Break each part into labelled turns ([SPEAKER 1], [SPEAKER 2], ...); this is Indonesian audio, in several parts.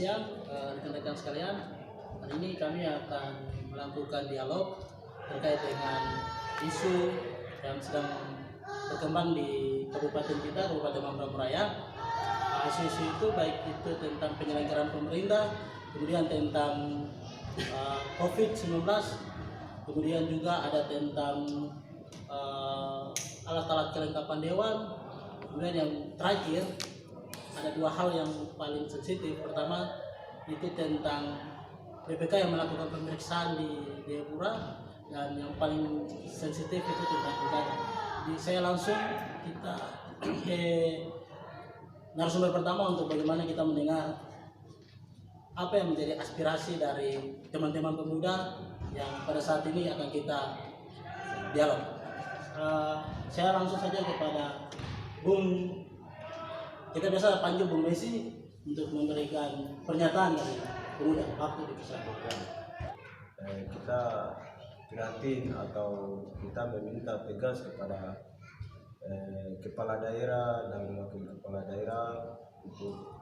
[SPEAKER 1] siang rekan-rekan sekalian. Hari ini kami akan melakukan dialog terkait dengan isu yang sedang berkembang di kabupaten kita, Kabupaten Mamberamo Raya. Isu-isu itu baik itu tentang penyelenggaraan pemerintah, kemudian tentang COVID-19, kemudian juga ada tentang alat-alat kelengkapan dewan, kemudian yang terakhir ada dua hal yang paling sensitif. Pertama itu tentang BPK yang melakukan pemeriksaan di Jayapura, dan yang paling sensitif itu tentang pilkada. Jadi saya langsung kita ke narasumber pertama untuk bagaimana kita mendengar apa yang menjadi aspirasi dari teman-teman pemuda yang pada saat ini akan kita dialog. Saya langsung saja kepada Bung, kita biasa panggil Bung Messi untuk memberikan pernyataan dari pemuda. Waktu dipersilakan.
[SPEAKER 2] Kita prihatin atau kita meminta tegas kepada kepala daerah dan wakil kepala daerah untuk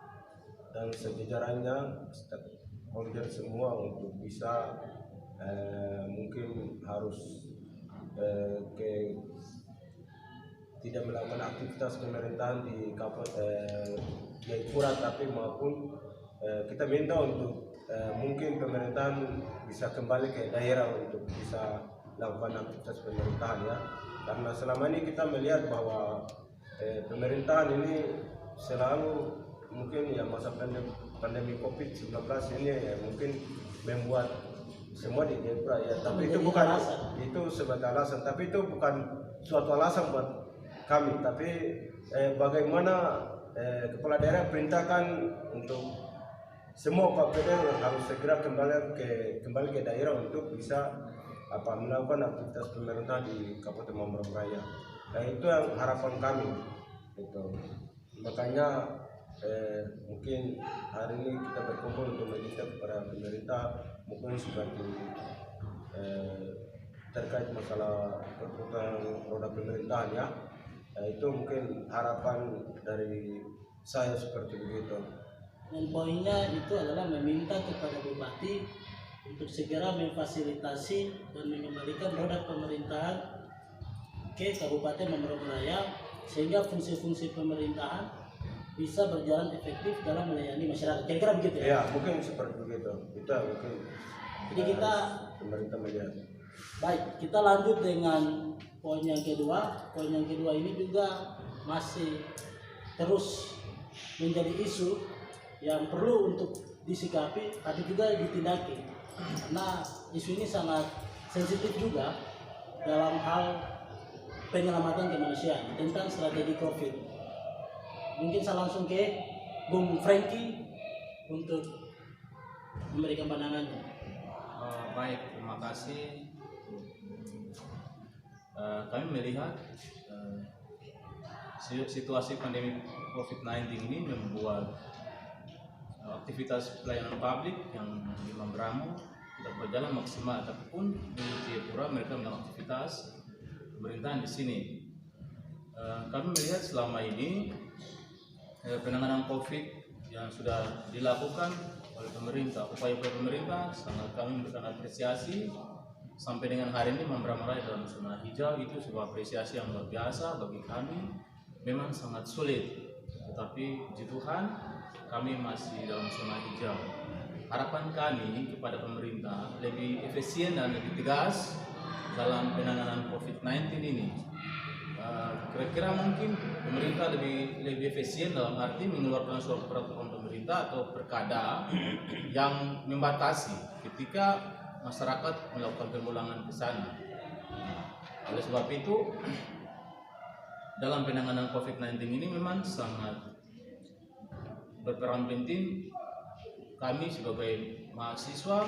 [SPEAKER 2] dan sejajarannya stakeholder semua untuk bisa mungkin harus tidak melakukan aktivitas pemerintahan di Jayapura, tapi maupun kita minta untuk mungkin pemerintahan bisa kembali ke daerah untuk bisa lakukan aktivitas pemerintahan, ya, karena selama ini kita melihat bahwa pemerintahan ini selalu mungkin ya masa pandemi COVID-19 ini ya mungkin membuat semua di Jayapura, ya, tapi itu bukan itu sebagai alasan, tapi itu bukan suatu alasan buat kami, tapi bagaimana kepala daerah perintahkan untuk semua KPD harus segera kembali ke daerah untuk bisa melakukan aktivitas pemerintahan di Kabupaten Mamberamo Raya. Nah, itu yang harapan kami. Itu makanya mungkin hari ini kita berkumpul untuk meminta kepada pemerintah mungkin seperti terkait masalah perputaran roda pemerintahan, ya. Nah, itu mungkin harapan dari saya seperti begitu.
[SPEAKER 1] Dan poinnya itu adalah meminta kepada Bupati untuk segera memfasilitasi dan mengembalikan roda pemerintahan ke Kabupaten Mamberamo Raya sehingga fungsi-fungsi pemerintahan bisa berjalan efektif dalam melayani masyarakat. Kira-kira begitu ya?
[SPEAKER 2] Ya, mungkin seperti begitu. Kita mungkin.
[SPEAKER 1] Jadi kita
[SPEAKER 2] pemerintah melihat.
[SPEAKER 1] Baik, kita lanjut dengan poin yang kedua. Poin yang kedua ini juga masih terus menjadi isu yang perlu untuk disikapi, tapi juga ditindaki. Karena isu ini sangat sensitif juga dalam hal penyelamatan kemanusiaan tentang strategi COVID. Mungkin saya langsung ke Bung Franky untuk memberikan pandangannya.
[SPEAKER 3] Baik, terima kasih. Kami melihat situasi pandemi COVID-19 ini membuat aktivitas pelayanan publik yang di Mamberamo tidak berjalan maksimal, tapi pun di Jayapura mereka melakukan aktivitas pemerintahan di sini. Kami melihat selama ini penanganan COVID yang sudah dilakukan oleh pemerintah, upaya-upaya pemerintah sangat kami memberikan apresiasi. Sampai dengan hari ini Mamberamo Raya dalam zona hijau itu sebuah apresiasi yang luar biasa bagi kami. Memang sangat sulit, tetapi puji Tuhan kami masih dalam zona hijau. Harapan kami kepada pemerintah lebih efisien dan lebih tegas dalam penanganan COVID-19 ini. Kira-kira mungkin pemerintah lebih efisien dalam arti mengeluarkan suatu peraturan pemerintah atau perkada yang membatasi ketika masyarakat melakukan pemulangan ke sana. Oleh sebab itu, dalam penanganan COVID-19 ini memang sangat berperan penting kami sebagai mahasiswa,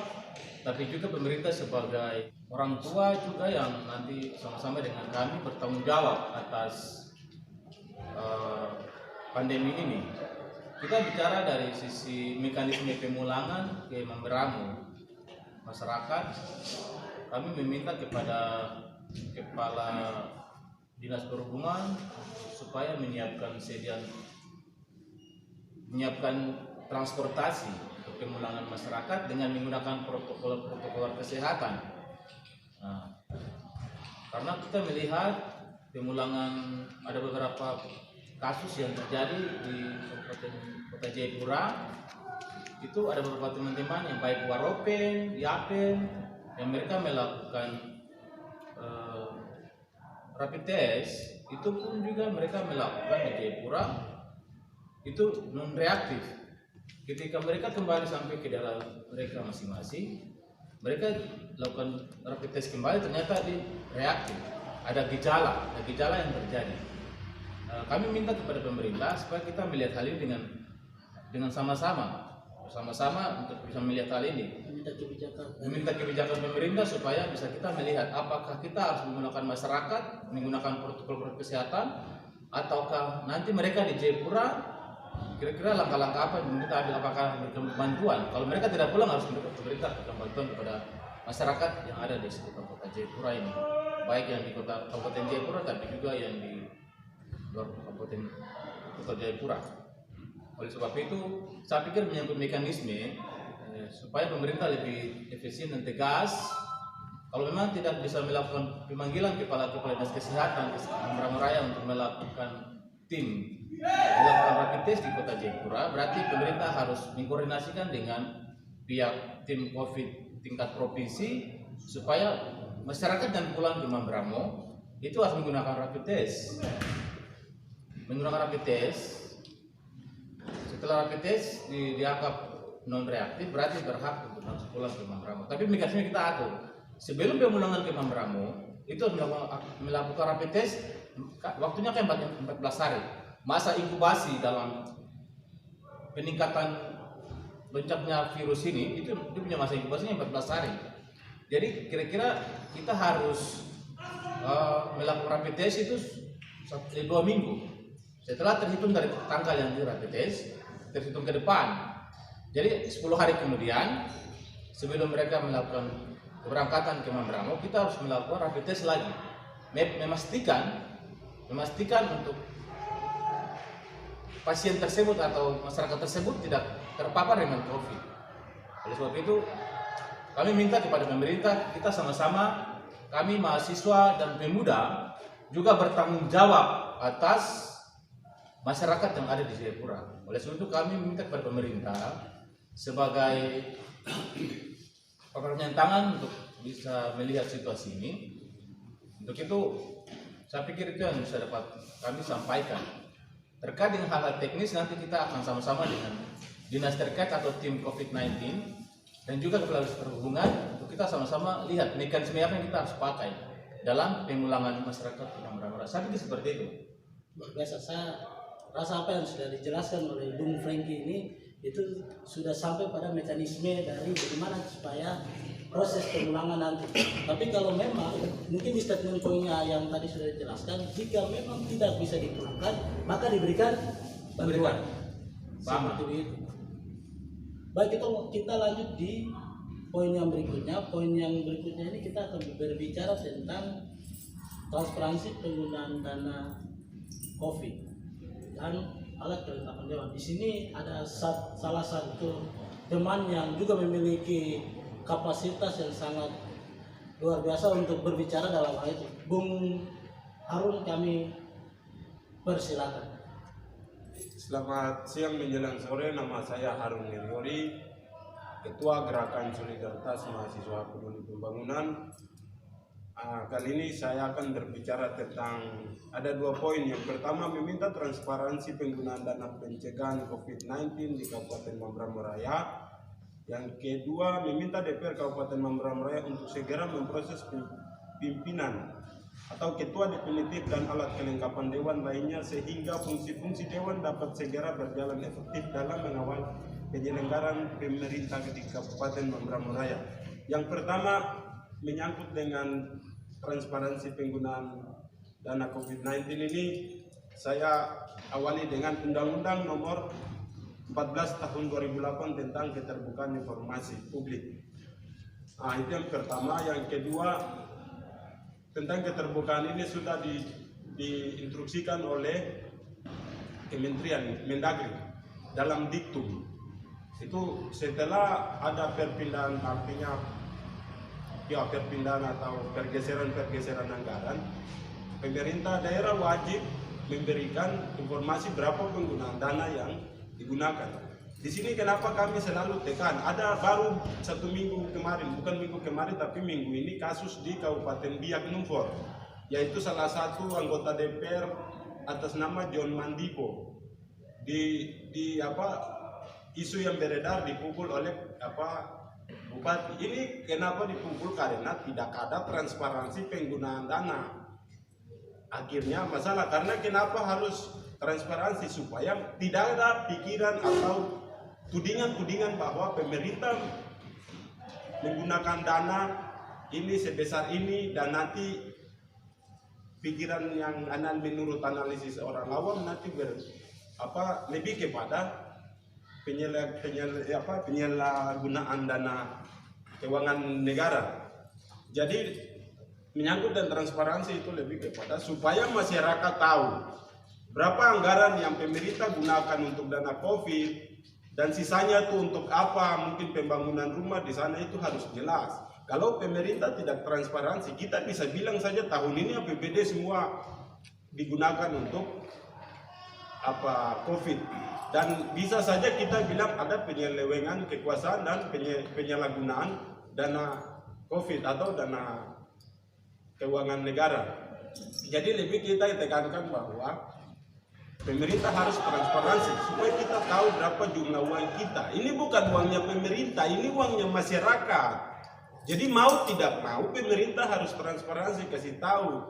[SPEAKER 3] tapi juga pemerintah sebagai orang tua juga yang nanti sama-sama dengan kami bertanggung jawab atas pandemi ini. Kita bicara dari sisi mekanisme pemulangan ke Mamberamo masyarakat, kami meminta kepada Kepala Dinas Perhubungan supaya menyiapkan transportasi untuk pemulangan masyarakat dengan menggunakan protokol kesehatan. Nah, karena kita melihat pemulangan ada beberapa kasus yang terjadi di Kabupaten Kota Jayapura, itu ada beberapa teman-teman yang baik Waropen, Yapen, yang mereka melakukan rapid test, itu pun juga mereka melakukan di Jayapura itu non reaktif. Ketika mereka kembali sampai ke daerah mereka masing-masing, mereka lakukan rapid test kembali, ternyata di reaktif, ada gejala yang terjadi. Kami minta kepada pemerintah supaya kita melihat hal ini dengan sama-sama untuk bisa melihat hal ini, meminta kebijakan pemerintah supaya bisa kita melihat apakah kita harus menggunakan masyarakat, menggunakan protokol kesehatan, ataukah nanti mereka di Jayapura kira-kira langkah-langkah apa yang kita ambil, apakah memberikan bantuan. Kalau mereka tidak pulang, harus pemerintah memberikan bantuan kepada masyarakat yang ada di sekitar Kota Jayapura ini, baik yang di Kabupaten Jayapura tapi juga yang di luar Kabupaten Kota Jayapura. Oleh sebab itu, saya pikir menyangkut mekanisme supaya pemerintah lebih efisien dan tegas. Kalau memang tidak bisa melakukan pemanggilan kepala dinas kesehatan ke Mambramo Raya untuk melakukan tim melakukan rapid test di Kota Jayapura, berarti pemerintah harus mengkoordinasikan dengan pihak tim COVID tingkat provinsi supaya masyarakat yang pulang ke Mambramo itu harus menggunakan rapid test. Setelah rapid test dianggap non reaktif, berarti berhak untuk harus pulang ke Mambramo. Tapi mekanisme kita atur, sebelum pemulangan ke Mambramo itu harus melakukan rapid test, waktunya kan 14 hari. Masa inkubasi dalam peningkatan loncatnya virus ini itu punya masa inkubasinya 14 hari. Jadi kira-kira kita harus melakukan rapid test itu 2 minggu setelah terhitung dari tanggal yang di rapid test, terhitung ke depan. Jadi 10 hari kemudian sebelum mereka melakukan keberangkatan ke Mambramo, kita harus melakukan rapid test lagi, memastikan untuk pasien tersebut atau masyarakat tersebut tidak terpapar dengan COVID. Oleh sebab itu, kami minta kepada pemerintah, kita sama-sama, kami mahasiswa dan pemuda juga bertanggung jawab atas masyarakat yang ada di Jayapura. Oleh sebab itu, kami minta kepada pemerintah sebagai pemegang tangan untuk bisa melihat situasi ini. Untuk itu, saya pikir itu yang bisa dapat kami sampaikan. Terkait dengan hal-hal teknis, nanti kita akan sama-sama dengan dinas terkait atau tim COVID-19 dan juga kepala perhubungan untuk kita sama-sama lihat mekanisme apa yang kita harus pakai dalam pemulangan masyarakat yang beramara. Saya pikir seperti itu.
[SPEAKER 1] Luar biasa, saya rasa apa yang sudah dijelaskan oleh Bung Franky ini itu sudah sampai pada mekanisme dari bagaimana supaya proses pemulangan nanti. Tapi kalau memang mungkin di statement poinnya yang tadi sudah dijelaskan, jika memang tidak bisa dipulangkan maka diberikan bantuan. Seperti itu. Baik, kita lanjut di poin yang berikutnya. Poin yang berikutnya ini kita akan berbicara tentang transparansi penggunaan dana COVID dan alat kelengkapan dewan. Di sini ada salah satu teman yang juga memiliki kapasitas yang sangat luar biasa untuk berbicara dalam hal itu. Bung Harun, kami persilakan.
[SPEAKER 2] Selamat siang menjelang sore, nama saya Harun Niriori, Ketua Gerakan Solidaritas Mahasiswa Peduli Pembangunan. Kali ini saya akan berbicara tentang ada 2 poin. Yang pertama, meminta transparansi penggunaan dana pencegahan COVID-19 di Kabupaten Mambramo Raya. Yang kedua, meminta DPR Kabupaten Mambramo Raya untuk segera memproses pimpinan atau ketua definitif dan alat kelengkapan dewan lainnya sehingga fungsi-fungsi dewan dapat segera berjalan efektif dalam mengawal penyelenggaraan pemerintah di Kabupaten Mambramo Raya. Yang pertama, menyangkut dengan transparansi penggunaan dana COVID-19 ini, saya awali dengan Undang-Undang Nomor 14 Tahun 2008 tentang keterbukaan informasi publik. Itu yang pertama. Yang kedua, tentang keterbukaan ini sudah diinstruksikan oleh Kementerian Mendagri dalam diktum
[SPEAKER 4] Itu setelah ada perpindahan, artinya ya perpindahan atau pergeseran anggaran, pemerintah daerah wajib memberikan informasi berapa penggunaan dana yang digunakan. Di sini kenapa kami selalu tekan, ada baru 1 minggu kemarin, bukan minggu kemarin tapi minggu ini kasus di Kabupaten Biak Numfor, yaitu salah satu anggota DPR atas nama John Mandipo isu yang beredar dipukul oleh bupati. Ini kenapa dipukul? Karena tidak ada transparansi penggunaan dana. Akhirnya masalah, karena kenapa harus transparansi? Supaya tidak ada pikiran atau tudingan-tudingan bahwa pemerintah menggunakan dana ini sebesar ini dan nanti pikiran yang menurut analisis orang awam nanti lebih kepada penyalahgunaan dana keuangan negara. Jadi menyangkut dan transparansi itu lebih kepada supaya masyarakat tahu berapa anggaran yang pemerintah gunakan untuk dana COVID dan sisanya itu untuk apa, mungkin pembangunan rumah di sana itu harus jelas. Kalau pemerintah tidak transparansi, kita bisa bilang saja tahun ini APBD semua digunakan untuk COVID, dan bisa saja kita bilang ada penyelewengan kekuasaan dan penyalahgunaan dana COVID atau dana keuangan negara. Jadi lebih kita tekankan bahwa pemerintah harus transparansi supaya kita tahu berapa jumlah uang kita. Ini bukan uangnya pemerintah, ini uangnya masyarakat. Jadi mau tidak mau pemerintah harus transparansi, kasih tahu.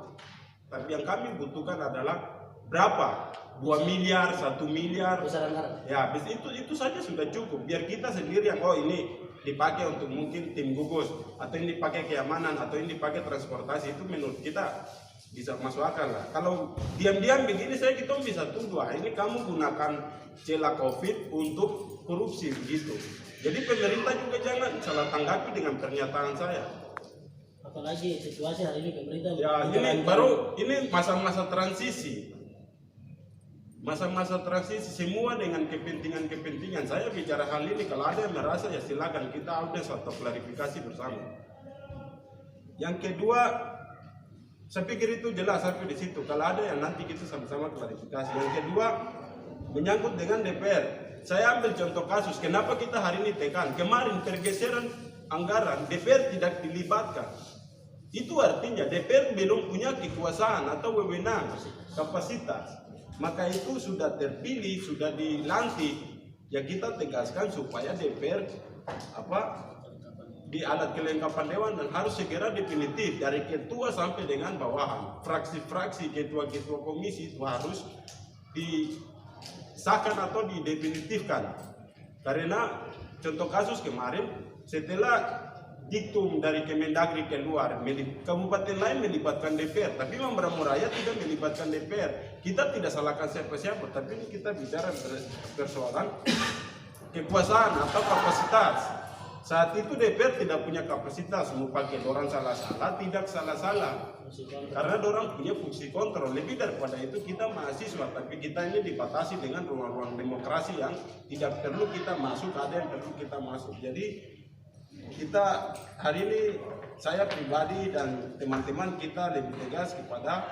[SPEAKER 4] Tapi yang kami butuhkan adalah berapa? 2 miliar, 1 miliar. Ya, itu saja sudah cukup. Biar kita sendiri yang ini dipakai untuk mungkin tim gugus, atau ini dipakai keamanan, atau ini dipakai transportasi, itu menurut kita bisa masuk akal lah. Kalau diam-diam begini kita bisa tuduh, ini kamu gunakan celah COVID untuk korupsi begitu. Jadi pemerintah juga jangan salah tanggapi dengan pernyataan saya.
[SPEAKER 1] Apalagi situasi hari ini pemerintah
[SPEAKER 4] ini masa-masa transisi. Masa-masa transisi semua dengan kepentingan-kepentingan. Saya bicara hal ini, kalau ada yang merasa ya silakan kita audiens atau klarifikasi bersama. Yang kedua, saya pikir itu jelas sampai di situ. Kalau ada yang nanti kita sama-sama klarifikasi. Yang kedua, menyangkut dengan DPR. Saya ambil contoh kasus, kenapa kita hari ini tekan. Kemarin pergeseran anggaran, DPR tidak dilibatkan. Itu artinya DPR belum punya kekuasaan atau wewenang, kapasitas. Maka itu sudah terpilih, sudah dilantik, ya kita tegaskan supaya DPR di alat kelengkapan dewan dan harus segera definitif dari ketua sampai dengan bawahan. Fraksi-fraksi, ketua-ketua komisi itu harus disahkan atau didefinitifkan. Karena contoh kasus kemarin, setelah diktum dari Kemendagri keluar, kabupaten lain melibatkan DPR, tapi Mambramo Raya tidak melibatkan DPR. Kita tidak salahkan siapa-siapa, tapi ini kita bicara persoalan kekuasaan atau kapasitas. Saat itu DPR tidak punya kapasitas, mau pakai orang salah-salah, tidak salah-salah. Karena orang punya fungsi kontrol. Lebih daripada itu kita mahasiswa, tapi kita ini dibatasi dengan ruang-ruang demokrasi yang tidak perlu kita masuk, ada yang perlu kita masuk. Jadi kita hari ini, saya pribadi dan teman-teman kita lebih tegas kepada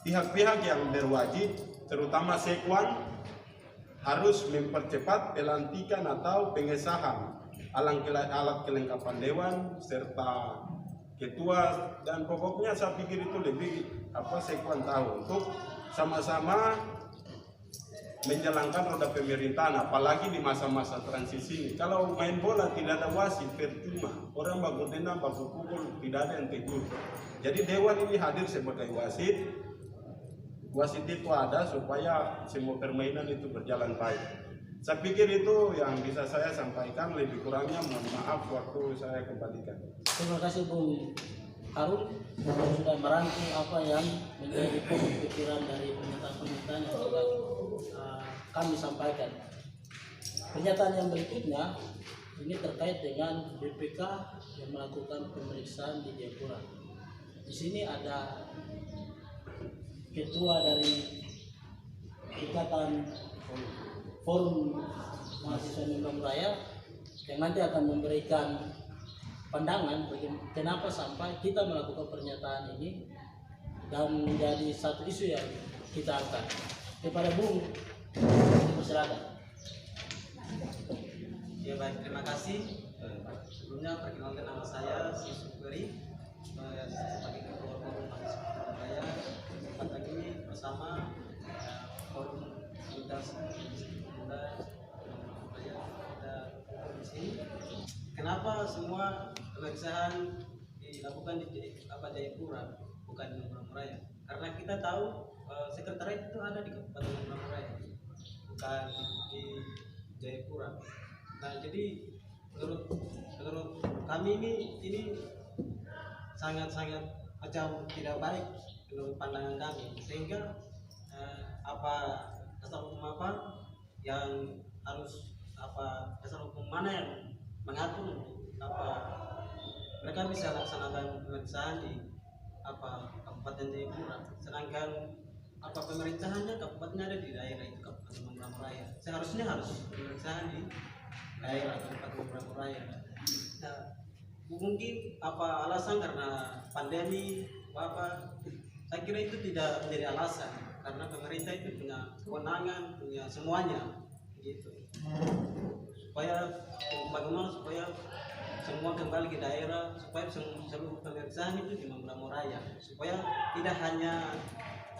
[SPEAKER 4] pihak-pihak yang berwajib, terutama Sekwan, harus mempercepat pelantikan atau pengesahan alat kelengkapan dewan serta ketua, dan pokoknya saya pikir itu lebih Sekwan tahu untuk sama-sama menjalankan roda pemerintahan, apalagi di masa-masa transisi ini. Kalau main bola tidak ada wasit, percuma. Orang baku tendang, baku pukul, tidak ada yang tegur. Jadi dewan ini hadir sebagai wasit. Wasit itu ada supaya semua permainan itu berjalan baik. Saya pikir itu yang bisa saya sampaikan, lebih kurangnya mohon maaf waktu saya kembalikan.
[SPEAKER 1] Terima kasih Bung Harun sudah merangkum apa yang menjadi pokok pikiran dari pernyataan-pernyataan yang sudah kami sampaikan. Pernyataan yang berikutnya ini terkait dengan BPK yang melakukan pemeriksaan di Jayapura. Di sini ada ketua dari Ikatan Forum mahasiswa Membran Raya yang nanti akan memberikan pandangan kenapa sampai kita melakukan pernyataan ini dan menjadi satu isu yang kita angkat. Kepada Bung, silakan.
[SPEAKER 5] Ya baik, terima kasih. Sebelumnya perkenalkan nama saya Sisukeri sebagai ketua forum mahasiswa Membran Raya. Tempat ini bersama forum Lintas Muda Membran Raya kita di sini. Kenapa semua pemeriksaan dilakukan di Jayapura bukan di Membran Raya? Karena kita tahu sekretariat itu ada di Kabupaten Membran Raya, bukan di Jayapura. Nah, jadi menurut kami ini sangat macam tidak baik menurut pandangan kami, sehingga dasar hukum apa yang harus dasar hukum mana yang mengatur mereka bisa laksanakan pemeriksaan di Kabupaten Jayapura, sedangkan pemerintahannya kabupaten ada di daerah itu Kabupaten Membran Raya. Seharusnya harus pemeriksaan di daerah Kabupaten Membran Raya. Nah, mungkin alasan karena pandemi saya kira itu tidak menjadi alasan, karena pemerintah itu punya kewenangan, punya semuanya gitu. Bagaimana supaya semua kembali ke daerah, supaya seluruh pemeriksaan itu di Membran Raya, supaya tidak hanya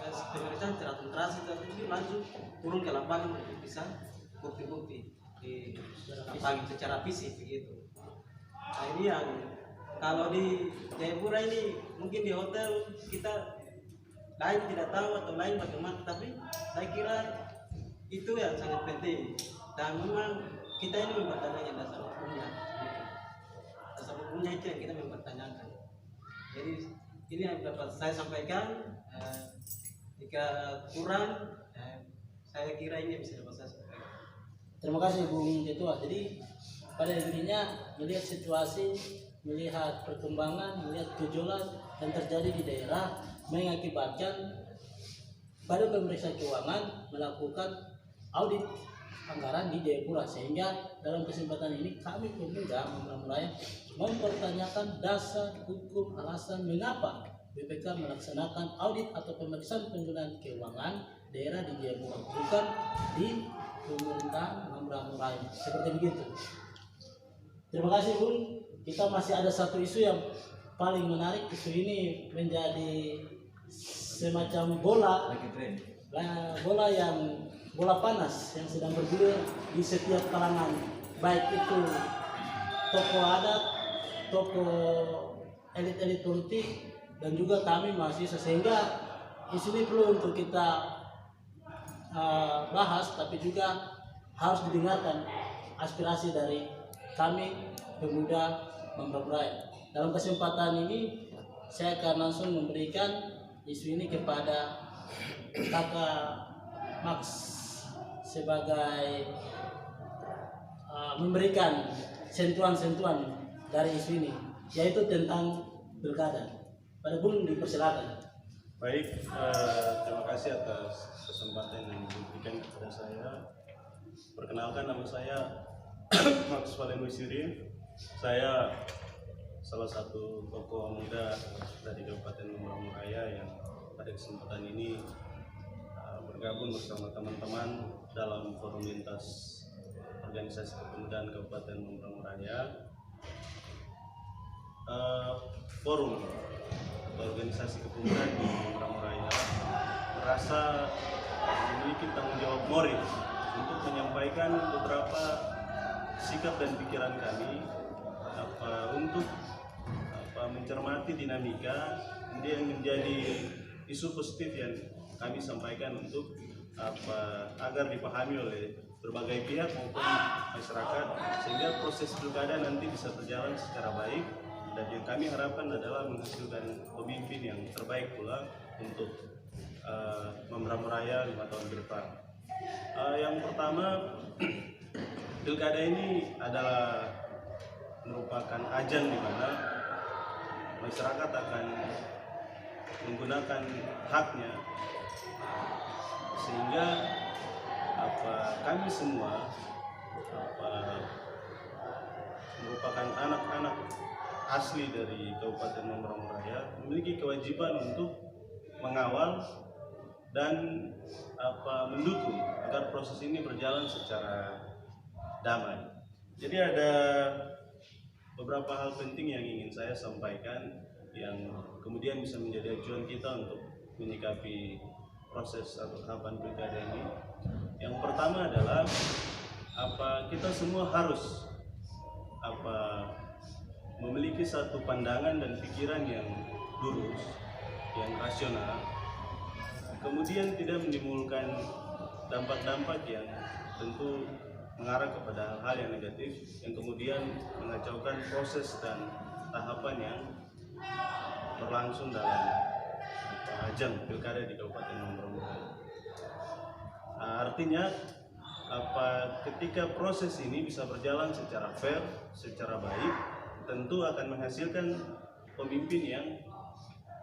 [SPEAKER 5] pemeriksaan terkonsentrasi tapi langsung turun ke lapangan untuk bisa bukti-bukti di lapangan secara fisik begitu. Nah, ini yang kalau di Jayapura ini mungkin di hotel kita lain tidak tahu atau lain bagaimana, tapi saya kira itu yang sangat penting, dan memang kita ini mempertanyakan dasar hukumnya itu yang kita mempertanyakan. Jadi ini yang dapat saya sampaikan. Jika kurang, saya kira ini bisa dapat saya sampaikan.
[SPEAKER 1] Terima kasih Bung Ketua. Jadi pada intinya melihat situasi, melihat perkembangan, melihat gejolak yang terjadi di daerah mengakibatkan Badan Pemeriksa Keuangan melakukan audit anggaran di Jayapura, sehingga dalam kesempatan ini kami pemuda Membran Raya mempertanyakan dasar hukum alasan mengapa BPK melaksanakan audit atau pemeriksaan penggunaan keuangan daerah di Jayapura, bukan di pemerintahan Membran Raya. Seperti begitu. Terima kasih Bung. Kita masih ada satu isu yang paling menarik. Isu ini menjadi semacam bola panas yang sedang bergulir di setiap kalangan, baik itu tokoh adat, tokoh elit-elit politik, dan juga kami mahasiswa, sehingga isu ini perlu untuk kita bahas, tapi juga harus didengarkan aspirasi dari kami pemuda Membran Raya. Dalam kesempatan ini saya akan langsung memberikan isu ini kepada Kakak Max sebagai memberikan sentuhan-sentuhan dari isu ini, yaitu tentang pilkada. Pada Bung, dipersilakan.
[SPEAKER 4] Baik, terima kasih atas kesempatan yang diberikan kepada saya. Perkenalkan, nama saya Max Valenwisiri. Saya salah satu tokoh muda dari Kabupaten Membran Raya yang pada kesempatan ini bergabung bersama teman-teman dalam forum lintas organisasi kepemudaan Kabupaten Membran Raya. Forum atau organisasi kepemudaan di Membran Raya merasa memiliki tanggung jawab moral untuk menyampaikan beberapa sikap dan pikiran kami untuk mencermati dinamika yang menjadi isu positif yang kami sampaikan untuk agar dipahami oleh berbagai pihak maupun masyarakat, sehingga proses pilkada nanti bisa berjalan secara baik, dan yang kami harapkan adalah menghasilkan pemimpin yang terbaik pula untuk Membran Raya 5 tahun ke depan. Yang pertama, pilkada ini adalah merupakan ajang di mana masyarakat akan menggunakan haknya, sehingga kami semua
[SPEAKER 6] merupakan anak-anak asli dari Kabupaten Mamberamo Raya memiliki kewajiban untuk mengawal dan mendukung agar proses ini berjalan secara damai. Jadi ada beberapa hal penting yang ingin saya sampaikan yang kemudian bisa menjadi acuan kita untuk menyikapi proses atau tahapan pilkada ini. Yang pertama adalah kita semua harus memiliki satu pandangan dan pikiran yang lurus, yang rasional, kemudian tidak menimbulkan dampak-dampak yang tentu mengarah kepada hal-hal yang negatif, yang kemudian mengacaukan proses dan tahapan yang berlangsung dalam ajang pilkada di Kabupaten Mamberamo Raya. Artinya ketika proses ini bisa berjalan secara fair, secara baik, tentu akan menghasilkan pemimpin yang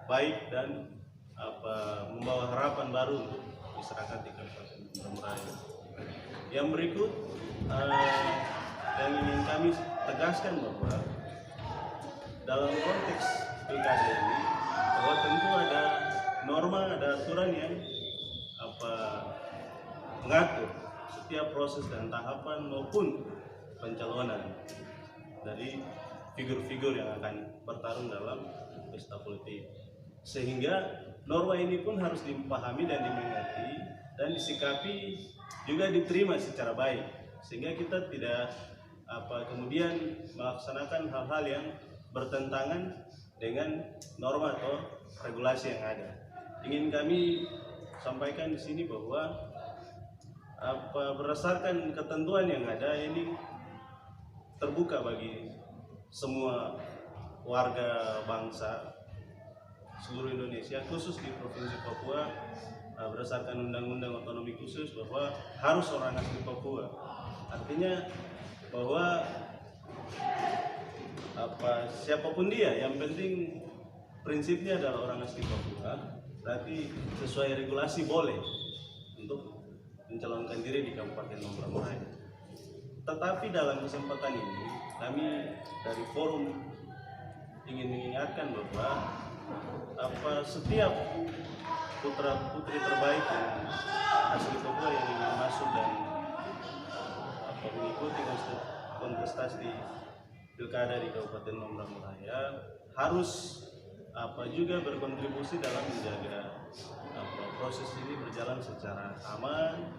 [SPEAKER 6] baik dan membawa harapan baru untuk masyarakat di Kabupaten Mamberamo Raya. Yang berikut yang ingin kami tegaskan bahwa dalam konteks pilkada ini bahwa tentu ada norma, ada aturan yang mengatur setiap proses dan tahapan maupun pencalonan dari figur-figur yang akan bertarung dalam pesta politik, sehingga norma ini pun harus dipahami dan dimengerti dan disikapi juga diterima secara baik, sehingga kita tidak kemudian melaksanakan hal-hal yang bertentangan dengan norma atau regulasi yang ada. Ingin kami sampaikan di sini bahwa berdasarkan ketentuan yang ada ini terbuka bagi semua warga bangsa seluruh Indonesia, khusus di Provinsi Papua, berdasarkan Undang-Undang Otonomi Khusus bahwa harus orang asli Papua. Artinya bahwa siapapun dia, yang penting prinsipnya adalah orang asli Papua, berarti sesuai regulasi boleh untuk mencalonkan diri di Kabupaten Mamberamo Raya. Tetapi dalam kesempatan ini kami dari forum ingin mengingatkan bahwa setiap putra putri terbaik yang asli Papua yang ingin masuk dan mengikuti kontestasi pilkada di Kabupaten Mamberamo Raya harus juga berkontribusi dalam menjaga proses ini berjalan secara aman,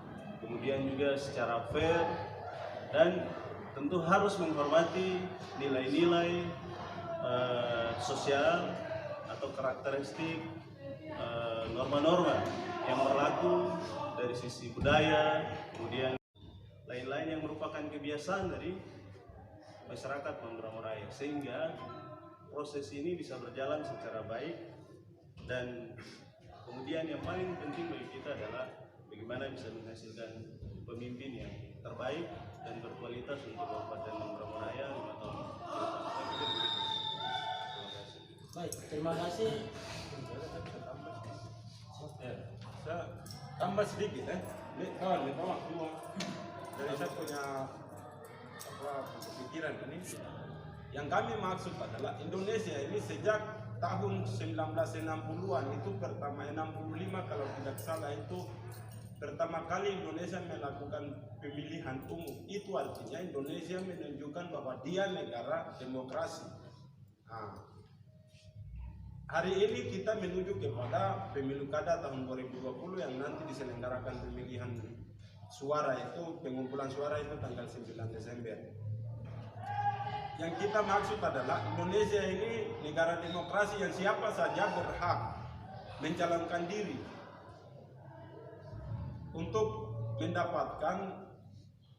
[SPEAKER 6] kemudian juga secara fair, dan tentu harus menghormati nilai-nilai sosial atau karakteristik norma-norma yang berlaku dari sisi budaya, kemudian lain-lain yang merupakan kebiasaan dari masyarakat Mamberamo Raya, sehingga proses ini bisa berjalan secara baik. Dan kemudian yang paling penting bagi kita adalah bagaimana bisa menghasilkan pemimpin yang terbaik dan berkualitas untuk Kabupaten Mamberamo Raya 5 tahun.
[SPEAKER 1] Baik, terima kasih.
[SPEAKER 4] Ya, saya tambah sedikit ini kawan dua dari saya punya pikiran ini. Yang kami maksud adalah Indonesia ini sejak tahun 1960-an itu pertama 65 kalau tidak salah itu pertama kali Indonesia melakukan pemilihan umum. Itu artinya Indonesia menunjukkan bahwa dia negara demokrasi. Hari ini kita menuju kepada pemilu kada tahun 2020 yang nanti diselenggarakan pemilihan suara itu, pengumpulan suara itu tanggal 9 Desember. Yang kita maksud adalah Indonesia ini negara demokrasi yang siapa saja berhak mencalonkan diri untuk mendapatkan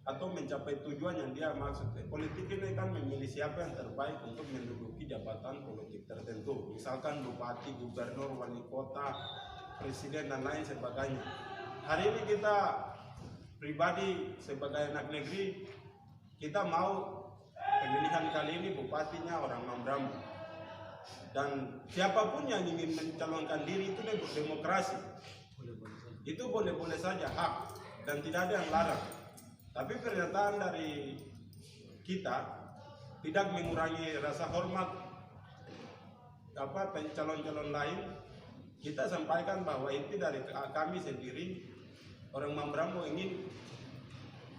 [SPEAKER 4] atau mencapai tujuan yang dia maksud. Politik ini kan memilih siapa yang terbaik untuk menduduki jabatan politik tertentu, misalkan bupati, gubernur, wali kota, presiden dan lain sebagainya. Hari ini kita pribadi sebagai anak negeri, kita mau pemilihan kali ini bupatinya orang Mamberamo, dan siapapun yang ingin mencalonkan diri itu demokrasi, itu boleh-boleh saja hak dan tidak ada yang larang. Tapi pernyataan dari kita tidak mengurangi rasa hormat calon-calon lain. Kita sampaikan bahwa itu dari kami sendiri, orang Mambramo ingin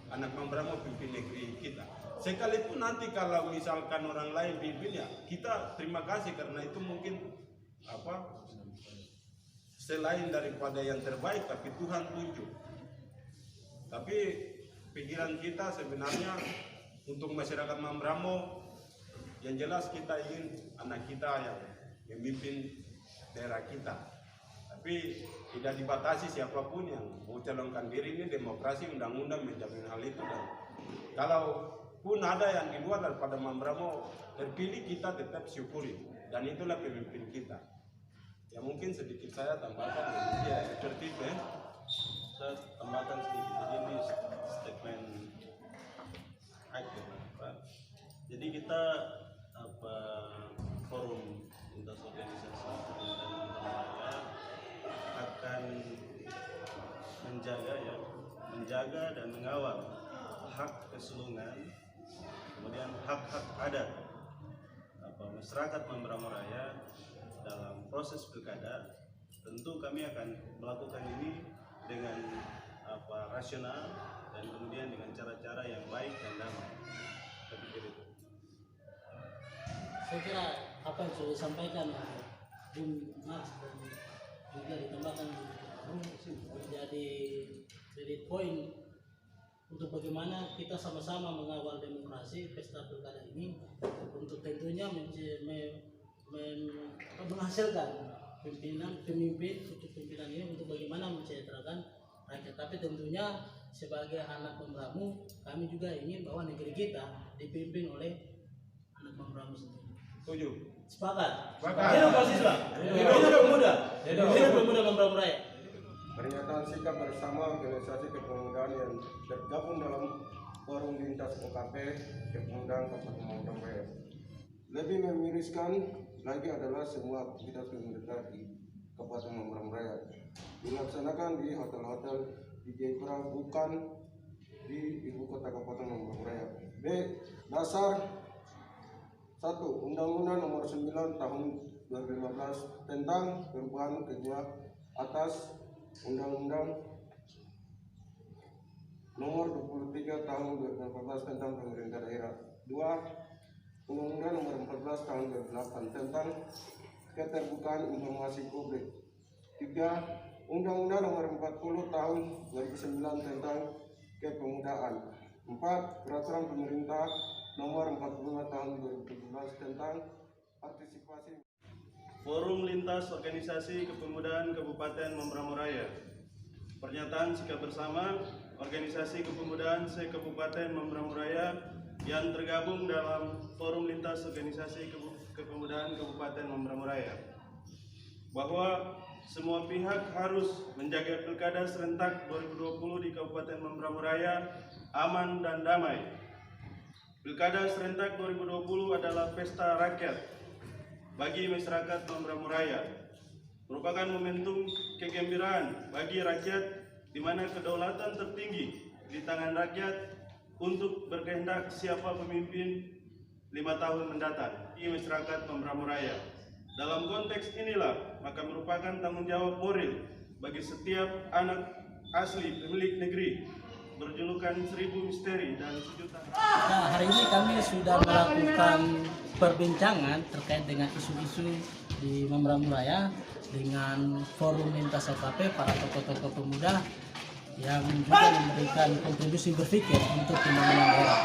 [SPEAKER 4] anak Mambramo pimpin negeri kita. Sekalipun nanti kalau misalkan orang lain pimpin, ya kita terima kasih karena itu mungkin selain daripada yang terbaik, tapi Tuhan tunjuk. Tapi pikiran kita sebenarnya untuk masyarakat Mambramo, yang jelas kita ingin anak kita yang memimpin daerah kita. Tapi tidak dibatasi siapapun yang mau calonkan diri, ini demokrasi, undang-undang menjamin hal itu. Dan kalau pun ada yang di luar daripada Mambramo terpilih, kita tetap syukuri, dan itulah pemimpin kita. Ya mungkin sedikit saya tambahkan, ya seperti itu ya.
[SPEAKER 6] Saya tambahkan sedikit aja di statement akhir, Pak. Jadi kita forum lintas organisasi pemerintahan Mambramo akan menjaga dan mengawal hak kesulungan, kemudian hak-hak adat masyarakat Mambramo Raya dalam proses pilkada. Tentu kami akan melakukan ini dengan rasional dan kemudian dengan cara-cara yang baik dan damai. Saya pikir itu.
[SPEAKER 1] Saya kira apa yang sudah disampaikan Bung Mas dan juga ditambahkan jadi poin untuk bagaimana kita sama-sama mengawal demokrasi pesta pilkada ini, untuk tentunya menghasilkan pemimpin ini untuk bagaimana mensejahterakan rakyat. Tapi tentunya sebagai anak Mambramo, kami juga ingin bahwa negeri kita dipimpin oleh anak Mambramo sendiri.
[SPEAKER 4] Setuju?
[SPEAKER 1] Sepakat?
[SPEAKER 4] Sepakat.
[SPEAKER 1] Hidup mahasiswa. Hidup pemuda. Hidup pemuda Mambramo Raya.
[SPEAKER 7] Pernyataan sikap bersama organisasi kepemudaan yang tergabung dalam forum lintas OKP Kepemudaan Kabupaten Mambramo Raya. Lebih memiriskan lagi adalah semua aktivitas pemerintah di Kabupaten Mambramo Raya dilaksanakan di hotel-hotel di Jayapura, bukan di ibu kota Kabupaten Mambramo Raya. B. Dasar 1. Undang-Undang Nomor 9 Tahun 2015 tentang perubahan kedua atas Undang-Undang Nomor 23 Tahun 2014 tentang pemerintah daerah. 2. Undang-Undang Nomor 14 Tahun 2008 tentang keterbukaan informasi publik. 3. Undang-Undang Nomor 40 Tahun 2009 tentang kepemudaan. 4. Peraturan Pemerintah Nomor 45 Tahun 2017 tentang partisipasi.
[SPEAKER 6] Forum Lintas Organisasi Kepemudaan Kabupaten Mambramo Raya. Pernyataan sikap bersama Organisasi Kepemudaan se-Kabupaten Mambramo Raya yang tergabung dalam Forum Lintas Organisasi Kepemudaan Kabupaten Mambramo Raya, bahwa semua pihak harus menjaga Pilkada serentak 2020 di Kabupaten Mambramo Raya aman dan damai. Pilkada serentak 2020 adalah pesta rakyat bagi masyarakat Mambramo Raya, merupakan momentum kegembiraan bagi rakyat, di mana kedaulatan tertinggi di tangan rakyat untuk berkehendak siapa pemimpin 5 tahun mendatang di masyarakat Mambramo Raya. Dalam konteks inilah maka merupakan tanggung jawab moral bagi setiap anak asli pemilik negeri berjulukan 1000 misteri dan sejuta.
[SPEAKER 1] Nah, hari ini kami sudah melakukan perbincangan terkait dengan isu-isu di Mambramo Raya dengan forum lintas OKP, para tokoh-tokoh pemuda yang juga memberikan kontribusi berpikir untuk pembangunan daerah.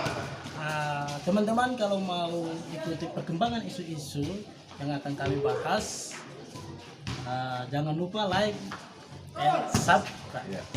[SPEAKER 1] Teman-teman kalau mau ikuti perkembangan isu-isu yang akan kami bahas, jangan lupa like and subscribe.